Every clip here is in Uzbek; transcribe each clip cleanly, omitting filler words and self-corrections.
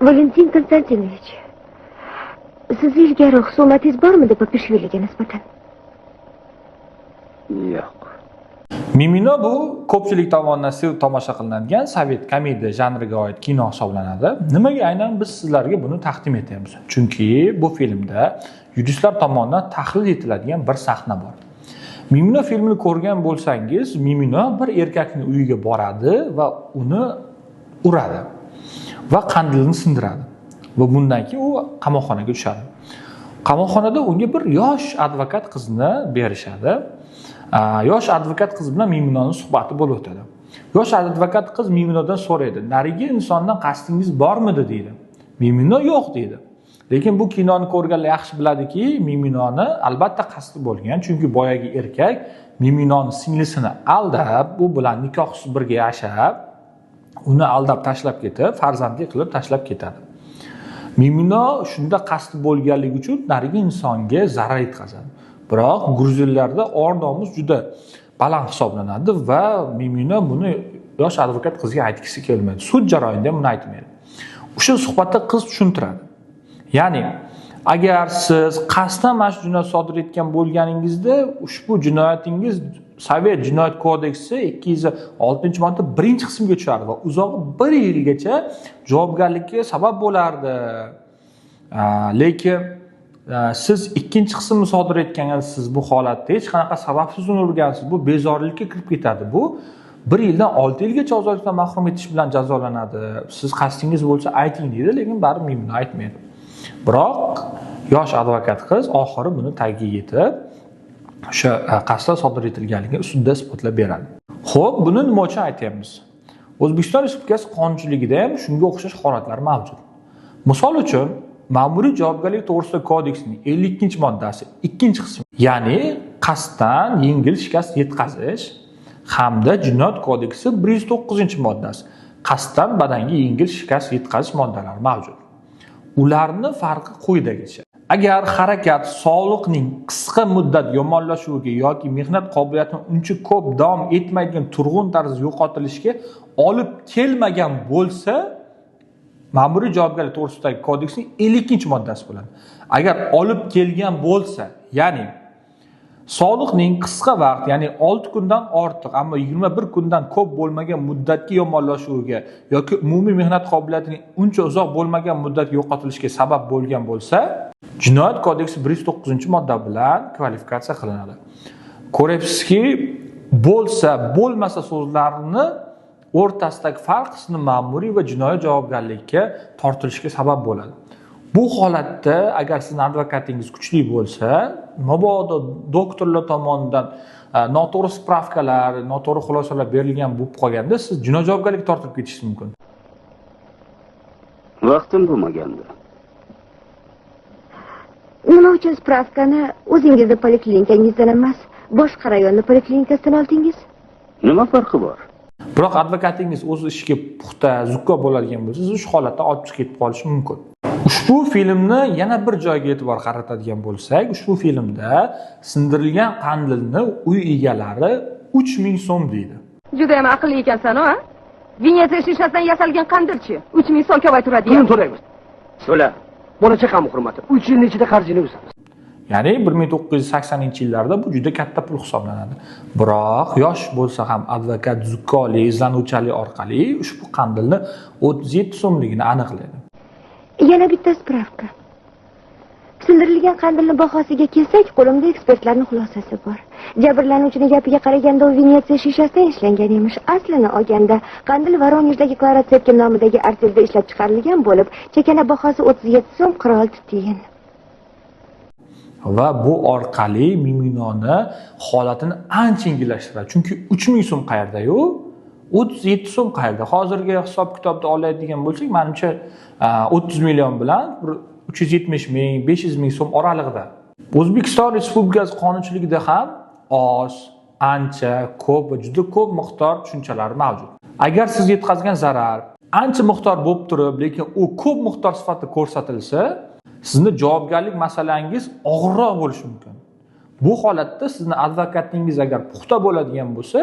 Valentin Konstantinovich, siz ilgari husumatingiz bormidi Papishviliga nisbatan? Yo'q. Mimino bu ko'pchilik tomonidan sevib tomosha qilinadigan sovet komediya janriga oid kino hisoblanadi. Nimaga aynan biz sizlarga buni taqdim etamiz? Chunki bu filmda yuristlar tomonidan tahlil etiladigan bir sahna bor. Mimino filmini ko'rgan bo'lsangiz, Mimino bir erkakning uyiga boradi va uni uradi va qandilini sindiradi. Va bundan keyin u qamoqxonaga tushadi. Qamoqxonada unga bir yosh advokat qizni berishadi. Yosh advokat qiz bilan Miminoning suhbati bo'lib o'tadi. Yosh advokat qiz Miminodan so'raydi: "Narigi insondan qasdingiz bormidi?" deydi. Mimino yo'q deydi. Lekin bu kinoni ko'rganlar yaxshi biladiki, Miminoni albatta qasdi bo'lgan, chunki boyagi erkak Miminoning singlisini aldab, u bilan nikohsiz birga yashab, uni aldab tashlab ketib, farzandli qilib tashlab ketadi. Mimino shunda qasdi bo'lganligi uchun narigi insonga zarar yetkazadi. Biroq gruzillarda or-nomus juda baland hisoblanadi va Mimino buni yosh advokat qizga aytgisi kelmaydi. Sud jarayonida buni aytmaydi. O'sha suhbatda qiz tushuntiradi. Ya'ni, agar siz qasddan mana shu jinoyat sodir etgan bo'lganingizda, ushbu jinoyatingiz Sovet jinoyat kodeksi 206-modda 1-qismga tushadi va uzog'i 1 yilgacha javobgarlikka sabab bo'lardi. Lekin siz 2-qismni sodir etgansiz, bu holatda hech qanaqa sababsiz uni urgansiz, bu bezorilikka kirib ketadi. Bu 1 yildan 6 yilgacha ozodlikdan mahrum etish bilan jazolanadi. Siz qasdingiz bo'lsa ayting deydi, lekin baribir Mimino aytmaydi. Biroq yosh advokat qiz oxiri buni tagiga yetib, o'sha qasddan sodir etilganligini sudda isbotlab beradi. Xo'p, buni nima uchun aytamiz? O'zbekiston Respublikasi qonunchiligida ham shunga o'xshash holatlar mavjud. Misol uchun, Ma'muriy javobgarlik to'g'risida kodeksining 52-moddasi 2-qismi, ya'ni qasddan yengil shikast yetkazish hamda Jinoyat kodeksi 109-moddasi qasddan badanga yengil shikast yetkazish moddalari mavjud. Ularning farqi quyidagicha. Agar harakat sog'liqning qisqa muddat yomonlashuviga yoki mehnat qobiliyatining uncha ko'p davom etmaydigan turg'un tarzda yo'qotilishiga olib kelmagan bo'lsa, Ma'muriy javobgarlik to'g'risidagi kodeksning 52-moddasi bo'ladi. Agar olib kelgan bo'lsa, ya'ni sog'liqning qisqa vaqt, ya'ni 6 kundan ortiq, ammo 21 kundan ko'p bo'lmagan muddatga yomonlashuviga yoki umumiy mehnat qobiliyatining uncha uzoq bo'lmagan muddatga yo'qotilishiga sabab bo'lgan bo'lsa, Jinoyat kodeksi 109-modda bilan kvalifikatsiya qilinadi. Ko'ryapsizki, bo'lsa, bo'lmasa so'zlarini o'rtasidagi farq sizni ma'muriy va jinoiy javobgarlikka tortilishga sabab bo'ladi. Bu holatda agar sizning advokatingiz kuchli bo'lsa, mabodo doktorlar tomonidan noto'g'ri spravkalar, noto'g'ri xulosalar berilgan bo'lib qolganda, siz jinoiy javobgarlikka tortilib ketishingiz mumkin. Vaqtim bo'lmaganda. Nima uchun spravkani o'zingizni poliklinikangizdan emas, boshqa rayonning poliklinikasidan oldingiz? Nima farqi bor? Biroq advokatingiz o'z ishiga puxta, zukko bo'ladigan bo'lsa, siz shu holatda olib chiqib ketib qolishi mumkin. Ushbu filmni yana bir joyga e'tibor qaratadigan bo'lsak, ushbu filmda sindirilgan qandilni uy egalari 3000 so'm deydi. Juda ham aqlli ekansan-a? Vinyetsiya shishasidan yasalgan qandilchi 3000 so'm ko'pay turadi. Pulni to'laymiz. To'la. Bola-chaqamning hurmati. 3 yilning ichida qarzini uzamiz. Ya'ni 1980-yillarda bu juda katta pul hisoblanadi. Biroq yosh bo'lsa ham advokat zukkoli, izlanuvchalik orqali ushbu qandilni 37 so'mligini aniqlaydi. Yana bitta spravka. Sindirilgan qandilning bahosiga kelsak, qo'limda ekspertlarning xulosasi bor. Jabrlanuvchining gapiga qaraganda u Venetsiya shishasidan ishlangan emish. Aslini olganda, qandil Voronejdagi Klara Tsepkin nomidagi artelda ishlab chiqarilgan bo'lib, chakana bahosi 37 so'm 46 tiyin. Va bu orqali Miminoni holatini ancha yengillashtiradi. Chunki 3000 so'm qayerda-yu, 37 so'm qayerda? Hozirgi hisob-kitobda oladigan bo'lsak, menimcha 30 million bilan 370 ming, 500 ming so'm oralig'ida. O'zbekiston Respublikasi qonunchiligida ham oz, ancha, ko'p va juda ko'p miqdor tushunchalar mavjud. Agar siz yetkazgan zarar ancha miqdor bo'lib turib, lekin u ko'p miqdor sifatida ko'rsatilsa, sizning javobgarlik masalangiz og'irroq bo'lishi mumkin. Bu holatda sizni advokatingiz agar puxta bo'ladigan bo'lsa,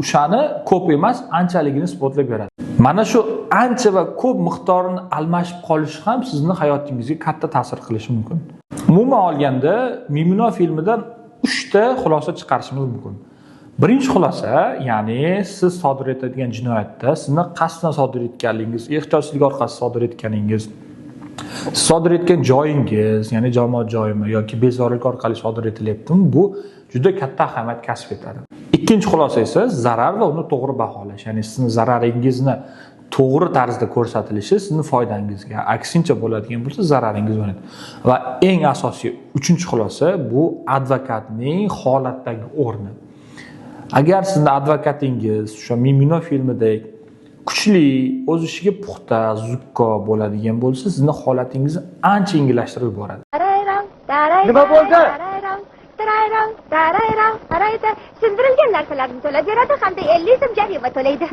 o'shani ko'p emas, anchaligini isbotlab beradi. Mana shu ancha va ko'p miqdorini almashib qolishi ham sizni hayotingizga katta ta'sir qilishi mumkin. Umuman olganda, Mimino filmidan 3 ta xulosa chiqarishimiz mumkin. Birinchi xulosa, ya'ni siz sodir etadigan jinoyatda sizni qasddan sodir etganligingiz, ehtiyotsizlik orqali sodir etganingiz, sodir etgan joyingiz, ya'ni jamoat joyimi yoki bezorilik orqali sodir etilyaptimi, bu juda katta ahamiyat kasb etadi. Ikkinchi xulosa esa zarar va uni to'g'ri baholash, ya'ni sizning zararingizni to'g'ri tarzda ko'rsatilishi sizning foydangizga, aksincha bo'ladigan bo'lsa zararingiz bo'ladi. Va eng asosiy uchinchi xulosa bu advokatning holatdagi o'rni. Agar sizning advokatingiz o'sha Mimino filmidek kuchli, o'z ishiga puxta, zukko bo'ladigan bo'lsa, sizning holatingizni ancha yengillashtirib yuboradi. Nima bo'ldi? Sindirilgan narsalarni to'lab beradi hamda 50 so'm jarima to'laydi.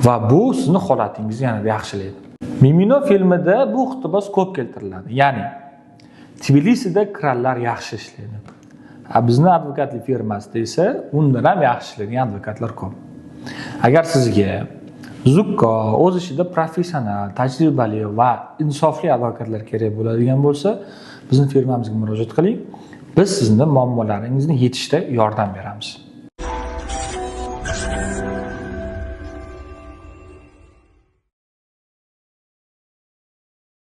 Va bu sizning holatingizni yanada yaxshilaydi. Mimino filmida bu iqtibos ko'p keltiriladi. Ya'ni Tbilisida krallar yaxshi ishlaydi. Bizning advokatlik firmasida esa undan ham yaxshi ishlaydigan advokatlar ko'p. Agar sizga zukko, o'z ishida professional, tajribali va insofli advokatlar kerak bo'ladigan bo'lsa, bizning firmamizga murojaat qiling. Biz sizning muammolaringizni yechishda yordam beramiz.